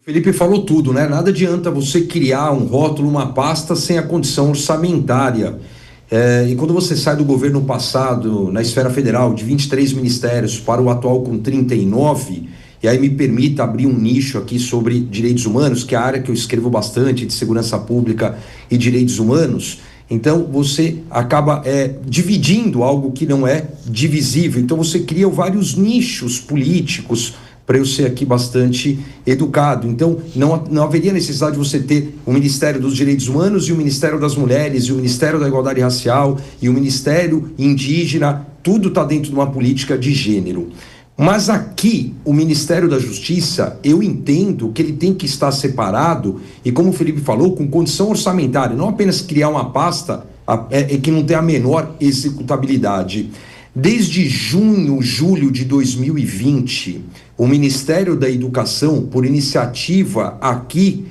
Felipe falou tudo, né? Nada adianta você criar um rótulo, uma pasta sem a condição orçamentária. E quando você sai do governo passado, na esfera federal, de 23 ministérios para o atual com 39, e aí me permita abrir um nicho aqui sobre direitos humanos, que é a área que eu escrevo bastante, de segurança pública e direitos humanos. Então você acaba dividindo algo que não é divisível. Então você cria vários nichos políticos, para eu ser aqui bastante educado. Então, não haveria necessidade de você ter o Ministério dos Direitos Humanos e o Ministério das Mulheres e o Ministério da Igualdade Racial e o Ministério Indígena, tudo está dentro de uma política de gênero. Mas aqui, o Ministério da Justiça, eu entendo que ele tem que estar separado e, como o Felipe falou, com condição orçamentária, não apenas criar uma pasta que não tem a menor executabilidade. Desde julho de 2020, o Ministério da Educação, por iniciativa aqui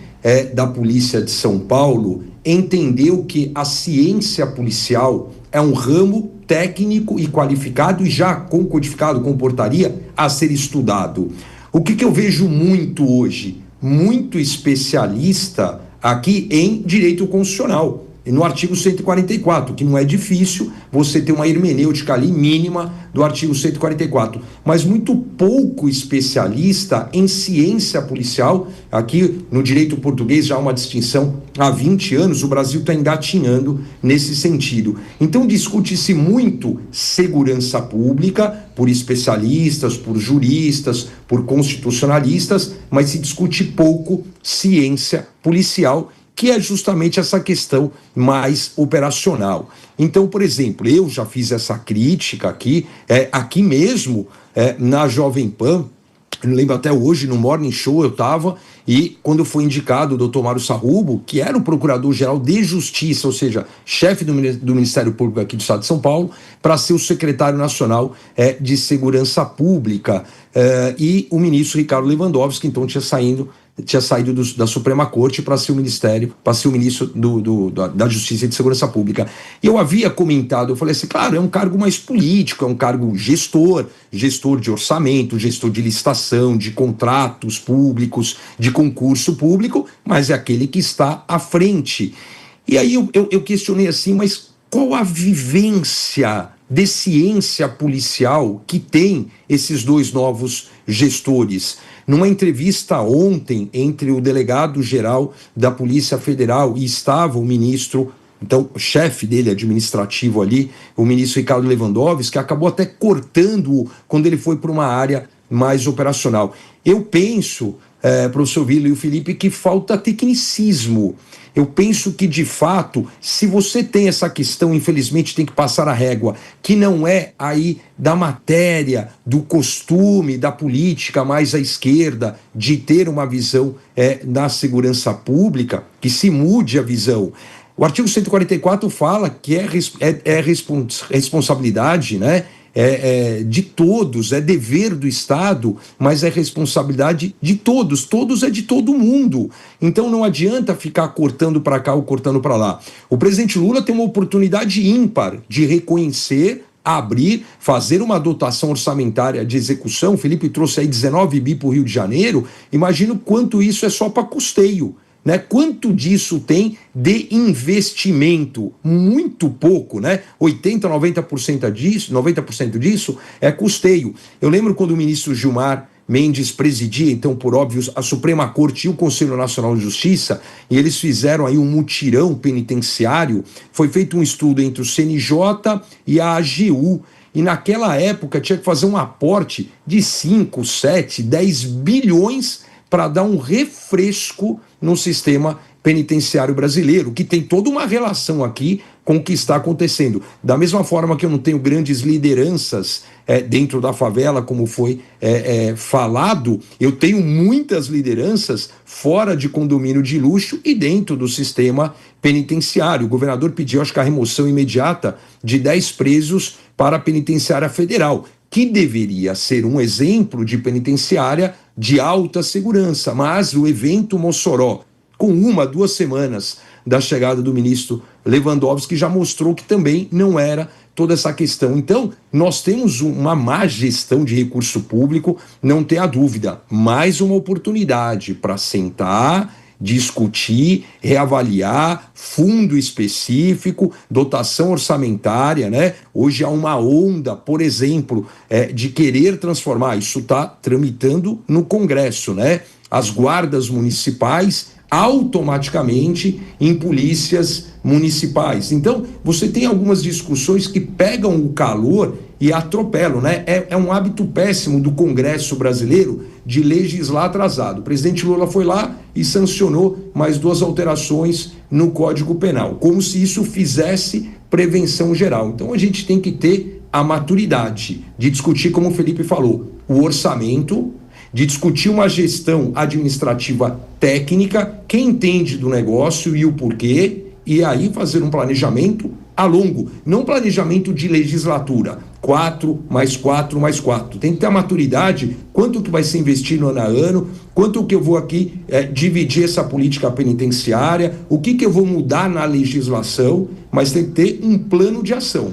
da Polícia de São Paulo, entendeu que a ciência policial é um ramo técnico e qualificado e já com codificado, com portaria, a ser estudado. O que eu vejo muito hoje? Muito especialista aqui em direito constitucional. No artigo 144, que não é difícil você ter uma hermenêutica ali mínima do artigo 144, mas muito pouco especialista em ciência policial. Aqui no direito português já há uma distinção há 20 anos, o Brasil está engatinhando nesse sentido. Então discute-se muito segurança pública por especialistas, por juristas, por constitucionalistas, mas se discute pouco ciência policial, que é justamente essa questão mais operacional. Então, por exemplo, eu já fiz essa crítica aqui mesmo, na Jovem Pan. Eu lembro até hoje, no Morning Show eu estava, e quando foi indicado o doutor Mário Sarrubo, que era o Procurador-Geral de Justiça, ou seja, chefe do Ministério Público aqui do Estado de São Paulo, para ser o Secretário Nacional de Segurança Pública, e o ministro Ricardo Lewandowski, então tinha saído da Suprema Corte para ser o ministro da Justiça e de Segurança Pública. E eu havia comentado, eu falei assim, claro, é um cargo mais político, é um cargo gestor de orçamento, gestor de licitação, de contratos públicos, de concurso público, mas é aquele que está à frente. E aí eu questionei assim, mas qual a vivência de ciência policial que tem esses dois novos gestores? Numa entrevista ontem entre o delegado-geral da Polícia Federal e estava o ministro, então o chefe dele administrativo ali, o ministro Ricardo Lewandowski, que acabou até cortando quando ele foi para uma área mais operacional. Eu penso, professor Vila e o Felipe, que falta tecnicismo. Eu penso que, de fato, se você tem essa questão, infelizmente tem que passar a régua, que não é aí da matéria, do costume, da política mais à esquerda, de ter uma visão da segurança pública, que se mude a visão. O artigo 144 fala que é responsabilidade, né? De todos, é dever do Estado, mas é responsabilidade de todos é de todo mundo. Então não adianta ficar cortando para cá ou cortando para lá. O presidente Lula tem uma oportunidade ímpar de reconhecer, abrir, fazer uma dotação orçamentária de execução. O Felipe trouxe aí 19 bi para o Rio de Janeiro, imagino quanto isso é só para custeio. Né? Quanto disso tem de investimento? Muito pouco, né? 80%, 90% disso é custeio. Eu lembro quando o ministro Gilmar Mendes presidia, então, por óbvio, a Suprema Corte e o Conselho Nacional de Justiça, e eles fizeram aí um mutirão penitenciário. Foi feito um estudo entre o CNJ e a AGU, e naquela época tinha que fazer um aporte de 5, 7, 10 bilhões para dar um refresco no sistema penitenciário brasileiro, que tem toda uma relação aqui com o que está acontecendo. Da mesma forma que eu não tenho grandes lideranças dentro da favela, como foi falado, eu tenho muitas lideranças fora de condomínio de luxo e dentro do sistema penitenciário. O governador pediu, acho que a remoção imediata de 10 presos para a penitenciária federal, que deveria ser um exemplo de penitenciária de alta segurança, mas o evento Mossoró, com 1, 2 semanas da chegada do ministro Lewandowski, já mostrou que também não era toda essa questão. Então, nós temos uma má gestão de recurso público, não tenha dúvida, mais uma oportunidade para sentar, discutir, reavaliar, fundo específico, dotação orçamentária, né? Hoje há uma onda, por exemplo, de querer transformar, isso está tramitando no Congresso, né? As guardas municipais automaticamente em polícias municipais. Então, você tem algumas discussões que pegam o calor e atropelam, né? É um hábito péssimo do Congresso brasileiro de legislar atrasado. O presidente Lula foi lá e sancionou mais 2 alterações no Código Penal, como se isso fizesse prevenção geral. Então, a gente tem que ter a maturidade de discutir, como o Felipe falou, o orçamento, de discutir uma gestão administrativa técnica, quem entende do negócio e o porquê, e aí fazer um planejamento a longo, não planejamento de legislatura, 4 mais 4 mais 4. Tem que ter a maturidade, quanto que vai ser investido ano a ano, quanto que eu vou aqui dividir essa política penitenciária, o que eu vou mudar na legislação, mas tem que ter um plano de ação.